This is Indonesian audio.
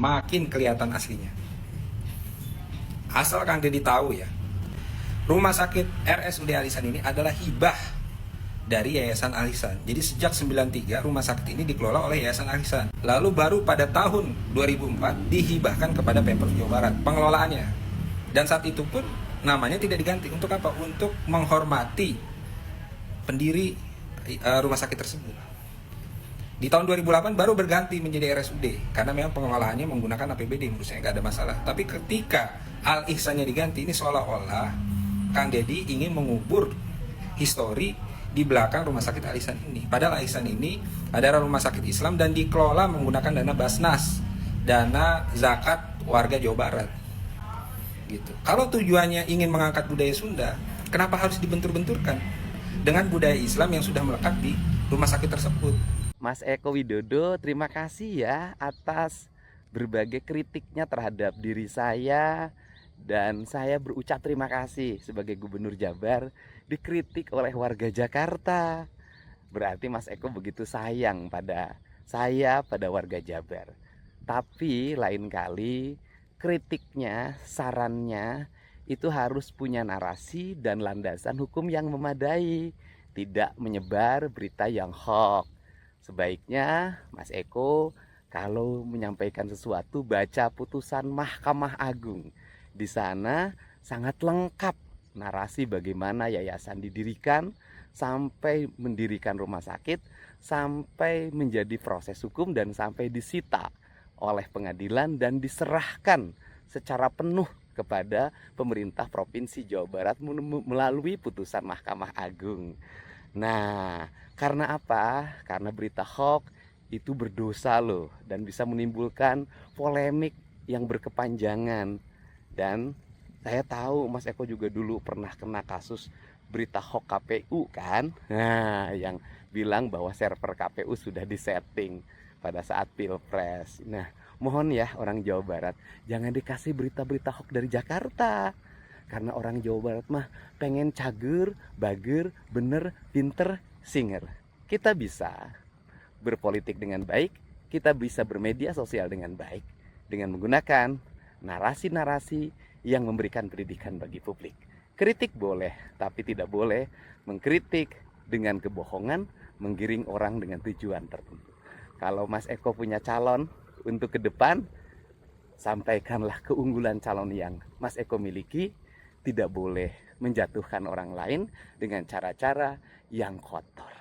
makin kelihatan aslinya. Asal Kang Deddy tahu ya, rumah sakit RSUD Al-Ihsan ini adalah hibah dari Yayasan Al-Ihsan. Jadi sejak 93 rumah sakit ini dikelola oleh Yayasan Al-Ihsan. Lalu baru pada tahun 2004 dihibahkan kepada Pemprov Jawa Barat pengelolaannya. Dan saat itu pun namanya tidak diganti. Untuk apa? Untuk menghormati pendiri rumah sakit tersebut. Di tahun 2008 baru berganti menjadi RSUD karena memang pengelolaannya menggunakan APBD, menurut saya nggak ada masalah. Tapi ketika Al-Ihsannya diganti, ini seolah-olah Kang Deddy ingin mengubur histori di belakang rumah sakit Al-Ihsan ini. Padahal Al-Ihsan ini adalah rumah sakit Islam dan dikelola menggunakan dana Basnas, dana zakat warga Jawa Barat. Gitu. Kalau tujuannya ingin mengangkat budaya Sunda, kenapa harus dibentur-benturkan dengan budaya Islam yang sudah melekat di rumah sakit tersebut? Mas Eko Widodo, terima kasih ya atas berbagai kritiknya terhadap diri saya. Dan saya berucap terima kasih sebagai Gubernur Jabar dikritik oleh warga Jakarta. Berarti Mas Eko begitu sayang pada saya, pada warga Jabar. Tapi lain kali kritiknya, sarannya itu harus punya narasi dan landasan hukum yang memadai. Tidak menyebar berita yang hoax. Sebaiknya Mas Eko kalau menyampaikan sesuatu baca putusan Mahkamah Agung. Di sana sangat lengkap narasi bagaimana yayasan didirikan, sampai mendirikan rumah sakit, sampai menjadi proses hukum dan sampai disita oleh pengadilan dan diserahkan secara penuh kepada pemerintah Provinsi Jawa Barat melalui putusan Mahkamah Agung. Nah, karena apa? Karena berita hoax itu berdosa loh dan bisa menimbulkan polemik yang berkepanjangan. Dan saya tahu Mas Eko juga dulu pernah kena kasus berita hoax KPU kan? Nah, yang bilang bahwa server KPU sudah disetting pada saat Pilpres. Nah, mohon ya orang Jawa Barat, jangan dikasih berita-berita hoax dari Jakarta. Karena orang Jawa Barat mah pengen cager, bager, bener, pinter, singer. Kita bisa berpolitik dengan baik, kita bisa bermedia sosial dengan baik, dengan menggunakan narasi-narasi yang memberikan pendidikan bagi publik. Kritik boleh, tapi tidak boleh mengkritik dengan kebohongan, menggiring orang dengan tujuan tertentu. Kalau Mas Eko punya calon untuk ke depan, sampaikanlah keunggulan calon yang Mas Eko miliki. Tidak boleh menjatuhkan orang lain dengan cara-cara yang kotor.